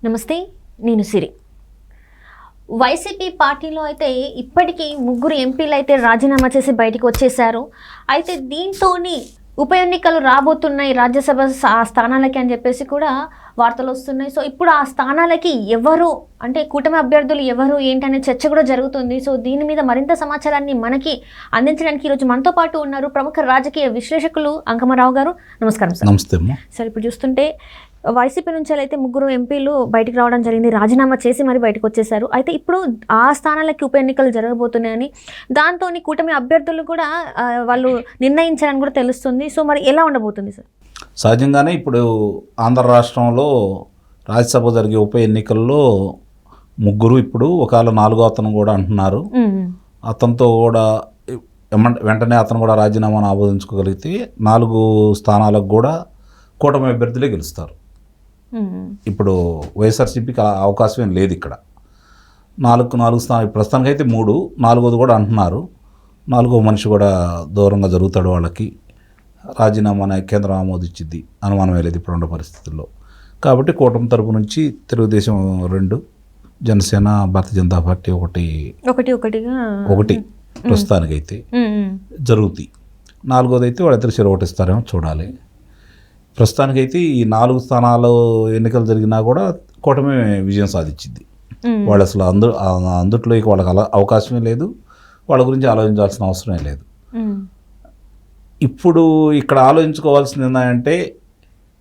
నమస్తే, నేను సిరి. వైసీపీ పార్టీలో అయితే ఇప్పటికీ 3 ఎంపీలు అయితే రాజీనామా చేసి బయటికి వచ్చేశారు. అయితే దీంతోని ఉప ఎన్నికలు రాబోతున్నాయి రాజ్యసభ స్థానాలకి అని చెప్పేసి కూడా వార్తలు వస్తున్నాయి. సో ఇప్పుడు ఆ స్థానాలకి ఎవరు అంటే కూటమి అభ్యర్థులు ఎవరు ఏంటనే చర్చ కూడా జరుగుతుంది. సో దీని మీద మరింత సమాచారాన్ని మనకి అందించడానికి ఈరోజు మనతో పాటు ఉన్నారు ప్రముఖ రాజకీయ విశ్లేషకులు అంకమరావు గారు. నమస్కారం సార్. నమస్తే అమ్మా. సార్, ఇప్పుడు చూస్తుంటే వైసీపీ నుంచి అయితే 3 ఎంపీలు బయటికి రావడం జరిగింది, రాజీనామా చేసి మరి బయటకు వచ్చేసారు. అయితే ఇప్పుడు ఆ స్థానాలకి ఉప ఎన్నికలు జరగబోతున్నాయని, దాంతో కూటమి అభ్యర్థులు కూడా వాళ్ళు నిర్ణయించారని కూడా తెలుస్తుంది. సో మరి ఎలా ఉండబోతుంది సార్? సహజంగానే ఇప్పుడు ఆంధ్ర రాష్ట్రంలో రాజ్యసభ జరిగే ఉప ఎన్నికల్లో 3 ఇప్పుడు ఒకవేళ 4వ అతను కూడా అంటున్నారు. అతనితో కూడా వెంటనే అతను కూడా రాజీనామాను ఆమోదించుకోగలిగితే 4 స్థానాలకు కూడా కూటమి అభ్యర్థులే గెలుస్తారు. ఇప్పుడు వైఎస్ఆర్సీపీకి అవకాశం ఏం లేదు ఇక్కడ. 4 స్థానాలు ప్రస్తుతానికి అయితే 3, 4వది కూడా అంటున్నారు. 4వ మనిషి కూడా దూరంగా జరుగుతాడు, వాళ్ళకి రాజీనామా కేంద్రం ఆమోదించింది, అనుమానమే లేదు ఇప్పుడున్న పరిస్థితుల్లో. కాబట్టి కూటమి తరపు నుంచి తెలుగుదేశం 2, జనసేన, భారతీయ జనతా పార్టీ ఒకటి ప్రస్తుతానికైతే జరుగుతాయి. 4వది అయితే వాళ్ళిద్దరు చెరొకటిస్తారేమో చూడాలి. ప్రస్తుతానికైతే ఈ 4 స్థానాలు ఎన్నికలు జరిగినా కూడా కూటమి విజయం సాధించింది. వాళ్ళు అసలు అందుట్లో వాళ్ళకి అవకాశమే లేదు, వాళ్ళ గురించి ఆలోచించాల్సిన అవసరమే లేదు. ఇప్పుడు ఇక్కడ ఆలోచించుకోవాల్సింది ఏంటంటే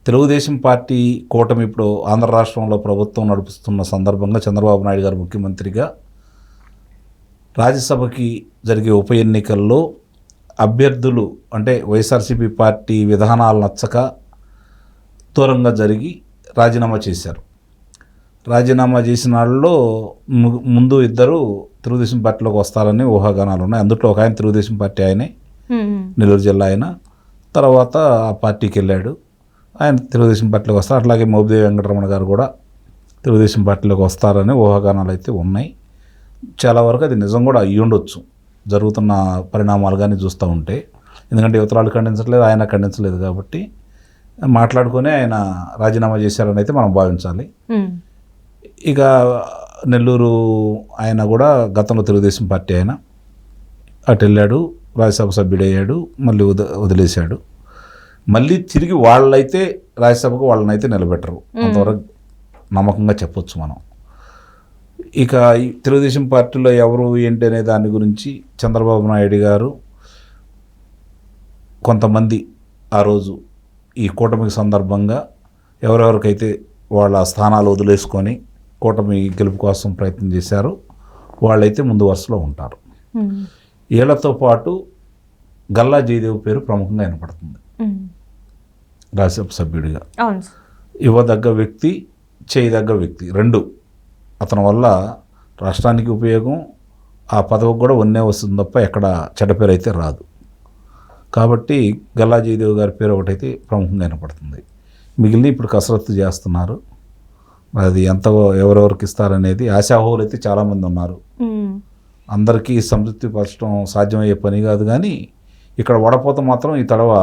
తెలుగుదేశం పార్టీ కూటమి ఇప్పుడు ఆంధ్ర రాష్ట్రంలో ప్రభుత్వం నడుపుతున్న సందర్భంగా చంద్రబాబు నాయుడు గారు ముఖ్యమంత్రిగా రాజ్యసభకి జరిగే ఉప ఎన్నికల్లో అభ్యర్థులు అంటే వైఎస్ఆర్సీపీ పార్టీ విధానాలు నచ్చక దూరంగా జరిగి రాజీనామా చేశారు. రాజీనామా చేసిన వాళ్ళలో ముందు 2 తెలుగుదేశం పార్టీలోకి వస్తారని ఊహాగానాలు ఉన్నాయి. అందులో ఒక ఆయన తెలుగుదేశం పార్టీ ఆయనే, నెల్లూరు జిల్లా ఆయన. తర్వాత ఆ పార్టీకి వెళ్ళాడు, ఆయన తెలుగుదేశం పార్టీలోకి వస్తారు. అట్లాగే మోపిదేవి వెంకటరమణ గారు కూడా తెలుగుదేశం పార్టీలోకి వస్తారని ఊహాగానాలు అయితే ఉన్నాయి. చాలా వరకు అది నిజం కూడా అయ్యి ఉండొచ్చు, జరుగుతున్న పరిణామాలు కానీ చూస్తూ ఉంటే. ఎందుకంటే యువతరాలు ఖండించట్లేదు, ఆయన ఖండించలేదు కాబట్టి మాట్లాడుకొని ఆయన రాజీనామా చేశారని అయితే మనం భావించాలి. ఇక నెల్లూరు ఆయన కూడా గతంలో తెలుగుదేశం పార్టీ ఆయన, అటు వెళ్ళాడు, రాజ్యసభ సభ్యుడయ్యాడు, మళ్ళీ వదిలేశాడు. మళ్ళీ తిరిగి వాళ్ళైతే రాజ్యసభకు వాళ్ళనైతే నిలబెట్టరు, అంతవరకు నమ్మకంగా చెప్పొచ్చు మనం. ఇక తెలుగుదేశం పార్టీలో ఎవరు ఏంటి అనే దాని గురించి చంద్రబాబు నాయుడు గారు కొంతమంది ఆ రోజు ఈ కూటమికి సందర్భంగా ఎవరెవరికైతే వాళ్ళ స్థానాలు వదిలేసుకొని కూటమి గెలుపు కోసం ప్రయత్నం చేశారో వాళ్ళైతే ముందు వరుసలో ఉంటారు. వీళ్ళతో పాటు గల్లా జయదేవ్ పేరు ప్రముఖంగా వినపడుతుంది. రాజ్యసభ సభ్యుడిగా ఇవ్వదగ్గ వ్యక్తి, చేయదగ్గ వ్యక్తి 2. అతని వల్ల రాష్ట్రానికి ఉపయోగం, ఆ పదవికి కూడా వన్నే వస్తుంది తప్ప ఎక్కడ చెడ్డ పేరు అయితే రాదు. కాబట్టి గల్లా జయదేవ్ గారి పేరు ఒకటైతే ప్రముఖంగా వినపడుతుంది. మిగిలిన ఇప్పుడు కసరత్తు చేస్తున్నారు, అది ఎంత ఎవరెవరికి ఇస్తారనేది. ఆశాహోలు అయితే చాలామంది ఉన్నారు, అందరికీ సంతృప్తి పరచడం సాధ్యమయ్యే పని కాదు. కానీ ఇక్కడ వడపోత మాత్రం ఈ తడవ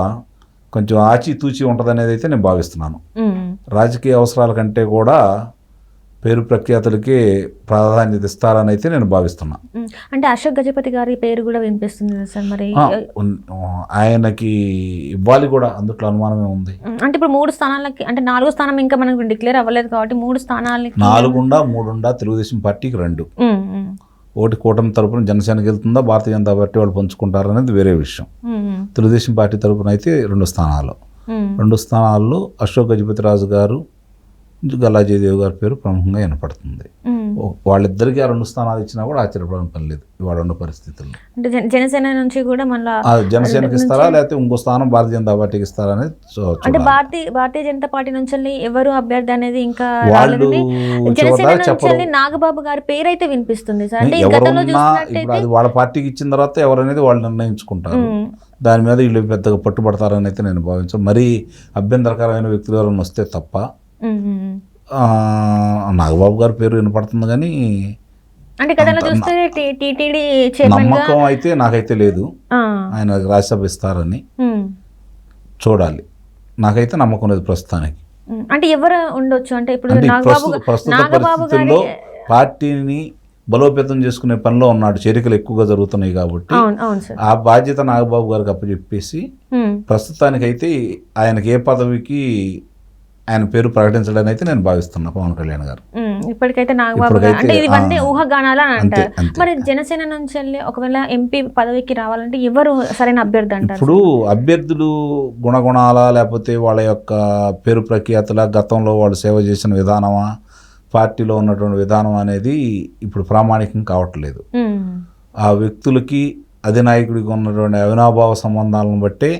కొంచెం ఆచితూచి ఉంటుంది అనేది అయితే నేను భావిస్తున్నాను. రాజకీయ అవసరాల కంటే కూడా పేరు ప్రఖ్యాతులకి ప్రాధాన్యత ఇస్తారని అయితే నేను భావిస్తున్నా. అంటే అశోక్ గజపతి గారి పేరు కూడా వినిపిస్తుంది సార్, మరి ఆయనకి ఇవ్వాలి కూడా, అందుట్లో అనుమానమే ఉంది. అంటే ఇప్పుడు 3 స్థానాలకి, అంటే 4వ స్థానం ఇంకా మనకు డిక్లేర్ అవ్వలేదు కాబట్టి 3 స్థానాలకి 4 తెలుగుదేశం పార్టీకి 2, ఒకటి కూటమి తరపున జనసేనకి వెళ్తుందా, భారతీయ జనతా పార్టీ వాళ్ళు పంచుకుంటారు అనేది వేరే విషయం. తెలుగుదేశం పార్టీ తరపున అయితే 2 స్థానాలు, 2 స్థానాల్లో అశోక్ గజపతి రాజు గారు, గల్లా జయదేవ్ గారి పేరు ప్రముఖంగా వినపడుతుంది. వాళ్ళిద్దరికీ 2 స్థానాలు ఇచ్చినా కూడా ఆశ్చర్యపడడం పని లేదు ఇవాళ ఉన్న పరిస్థితుల్లో. అంటే జనసేన నుంచి కూడా మళ్ళీ జనసేనకి ఇస్తారా లేకపోతే ఇంకో స్థానం భారతీయ జనతా పార్టీకి ఇస్తారా అనేది అంటే భారతీయ జనతా పార్టీ నుంచి ఎవరు అభ్యర్థి అనేది ఇంకా జనసేన నుంచి నాగబాబు గారి పేరు అయితే వినిపిస్తుంది సార్. అంటే అది వాళ్ళ పార్టీకి ఇచ్చిన తర్వాత ఎవరనేది వాళ్ళు నిర్ణయించుకుంటారు. దాని మీద వీళ్ళు పెద్దగా పట్టుబడతారని అయితే నేను భావించాను. మరీ అభ్యంతరకరమైన వ్యక్తులు ఎవరైనా వస్తే తప్ప. నాగబాబు గారి పేరు వినపడుతుంది కానీ నమ్మకం అయితే నాకైతే లేదు ఆయన రాజ్యసభ ఇస్తారని. చూడాలి, నాకైతే నమ్మకం లేదు ప్రస్తుతానికి. అంటే ఎవరు ఉండొచ్చు అంటే ఇప్పుడు అంటే నాగబాబు ప్రస్తుత నాగబాబు గారి పరిస్థితుల్లో పార్టీని బలోపేతం చేసుకునే పనిలో ఉన్నాడు, చేరికలు ఎక్కువగా జరుగుతున్నాయి కాబట్టి అవును సార్. ఆ బాధ్యత నాగబాబు గారికి అప్పచెప్పేసి ప్రస్తుతానికైతే ఆయనకి ఏ పదవికి ఆయన పేరు ప్రకటించడానికి అయితే నేను భావిస్తున్నా పవన్ కళ్యాణ్ గారు. ఇప్పటికైతే నాగబాబు గారు అంటే ఇవన్నీ ఊహాగానాలు అని అంటారు. మరి జనసేన నుంచి వెళ్ళి ఒకవేళ ఎంపీ పదవికి రావాలంటే ఎవరు సరైన అభ్యర్థి అంటారు? ఇప్పుడు అభ్యర్థులు గుణగుణాల లేకపోతే వాళ్ళ యొక్క పేరు ప్రఖ్యాతుల, గతంలో వాళ్ళు సేవ చేసిన విధానమా, పార్టీలో ఉన్నటువంటి విధానం అనేది ఇప్పుడు ప్రామాణికం కావట్లేదు. ఆ వ్యక్తులకి అధినాయకుడికి ఉన్నటువంటి అవినాభావ సంబంధాలను బట్టే,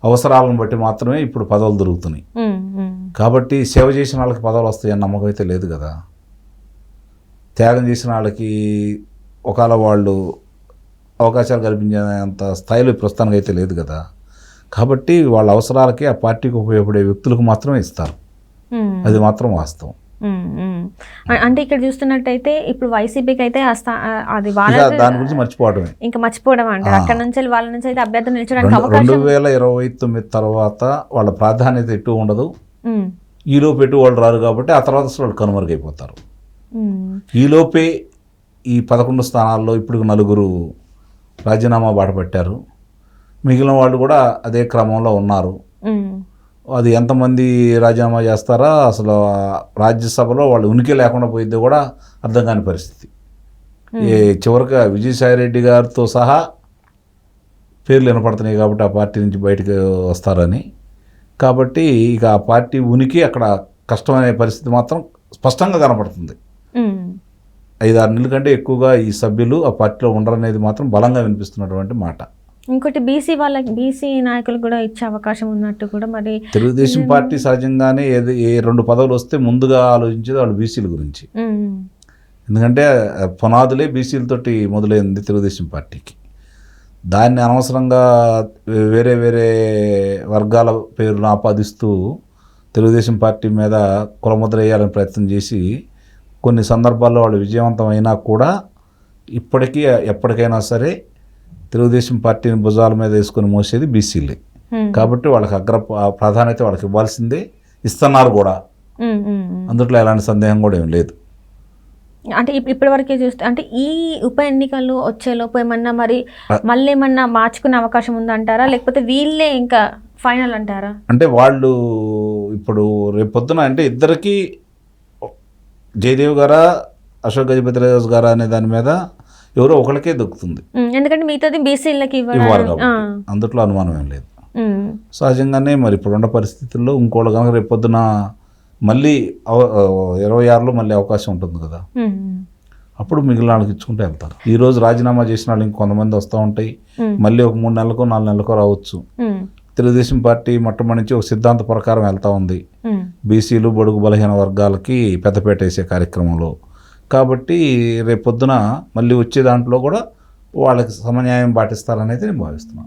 అవసరాలను బట్టి మాత్రమే ఇప్పుడు పదవులు దొరుకుతున్నాయి. కాబట్టి సేవ చేసిన వాళ్ళకి పదవులు వస్తాయని నమ్మకం అయితే లేదు కదా. త్యాగం చేసిన వాళ్ళకి ఒకవేళ వాళ్ళు అవకాశాలు కల్పించేంత స్థాయిలో ప్రస్తుతానికి అయితే లేదు కదా. కాబట్టి వాళ్ళ అవసరాలకి ఆ పార్టీకి ఉపయోగపడే వ్యక్తులకు మాత్రమే ఇస్తారు, అది మాత్రం వాస్తవం. అంటే ఇక్కడ చూస్తున్నట్టయితే ఇప్పుడు వైసీపీకి అయితే అది దాని గురించి మర్చిపోవడమే, ఇంకా మర్చిపోవడం అంటే అక్కడ నుంచి వాళ్ళ నుంచి అయితే అభ్యర్థులు నిలిచడానికి అవకాశం 2029 తర్వాత వాళ్ళ ప్రాధాన్యత ఎటు ఉండదు. ఈలోపు ఎటు వాళ్ళు రారు కాబట్టి ఆ తర్వాత అసలు వాళ్ళు కనుమరుగైపోతారు. ఈలోపే ఈ 11 స్థానాల్లో ఇప్పుడు 4 రాజీనామా బాట పట్టారు, మిగిలిన వాళ్ళు కూడా అదే క్రమంలో ఉన్నారు. అది ఎంతమంది రాజీనామా చేస్తారా, అసలు రాజ్యసభలో వాళ్ళు ఉనికి లేకుండా పోయిద్దో కూడా అర్థం కాని పరిస్థితి. చివరిగా విజయసాయిరెడ్డి గారితో సహా పేర్లు వినపడుతున్నాయి కాబట్టి ఆ పార్టీ నుంచి బయటకు వస్తారని. కాబట్టి ఇక ఆ పార్టీ ఉనికి అక్కడ కష్టమనే పరిస్థితి మాత్రం స్పష్టంగా కనపడుతుంది. 5-6 నెలల కంటే ఎక్కువగా ఈ సభ్యులు ఆ పార్టీలో ఉండరనేది మాత్రం బలంగా వినిపిస్తున్నటువంటి మాట. ఇంకోటి బీసీ నాయకులు కూడా ఇచ్చే అవకాశం ఉన్నట్టు కూడా మరి తెలుగుదేశం పార్టీ సహజంగానే ఏ 2 పదవులు వస్తే ముందుగా ఆలోచించేది వాళ్ళు బీసీల గురించి. ఎందుకంటే పునాదులే బీసీలతోటి మొదలైంది తెలుగుదేశం పార్టీకి. దాన్ని అనవసరంగా వేరే వేరే వర్గాల పేరును ఆపాదిస్తూ తెలుగుదేశం పార్టీ మీద కులముద్ర వేయాలని ప్రయత్నం చేసి కొన్ని సందర్భాల్లో వాళ్ళు విజయవంతం అయినా కూడా ఇప్పటికీ ఎప్పటికైనా సరే తెలుగుదేశం పార్టీని భుజాల మీద వేసుకొని మోసేది బీసీలే. కాబట్టి వాళ్ళకి ప్రాధాన్యత వాళ్ళకి ఇవ్వాల్సిందే, ఇస్తున్నారు కూడా. అందుట్లో ఎలాంటి సందేహం కూడా ఏం లేదు. అంటే ఇప్పటి వరకే చూస్తే అంటే ఈ ఉప ఎన్నికలు వచ్చేలోపు ఏమన్నా మరి మళ్ళీ ఏమన్నా మార్చుకునే అవకాశం ఉందంటారా, లేకపోతే వీళ్ళే ఇంకా ఫైనల్ అంటారా? అంటే వాళ్ళు ఇప్పుడు రేపొద్దున అంటే ఇద్దరికి జయదేవ్ గారా అశోక్ గజపతిరాజు గారా అనే దాని మీద ఎవరో ఒకరికే దొక్కుతుంది. ఎందుకంటే మిగతాది బీసీలకి ఇవ్వాలి కాబట్టి అందుట్లో అనుమానం ఏం లేదు. సహజంగానే మరి ఇప్పుడున్న పరిస్థితుల్లో ఇంకోళ్ళు కనుక రేపొద్దున మళ్ళీ 26లో మళ్ళీ అవకాశం ఉంటుంది కదా, అప్పుడు మిగిలిన వాళ్ళకి ఇచ్చుకుంటే వెళ్తారు. ఈరోజు రాజీనామా చేసిన వాళ్ళు ఇంకొంతమంది వస్తూ ఉంటాయి, మళ్ళీ ఒక 3 నెలలకో 4 నెలలకో రావచ్చు. తెలుగుదేశం పార్టీ మొట్టమొదటి నుంచి ఒక సిద్ధాంత ప్రకారం వెళ్తూ ఉంది బీసీలు బడుగు బలహీన వర్గాలకి పెద్దపేట వేసే కార్యక్రమంలో. కాబట్టి రేపొద్దున మళ్ళీ వచ్చే దాంట్లో కూడా వాళ్ళకి సమన్యాయం పాటిస్తారనేది నేను భావిస్తున్నాను.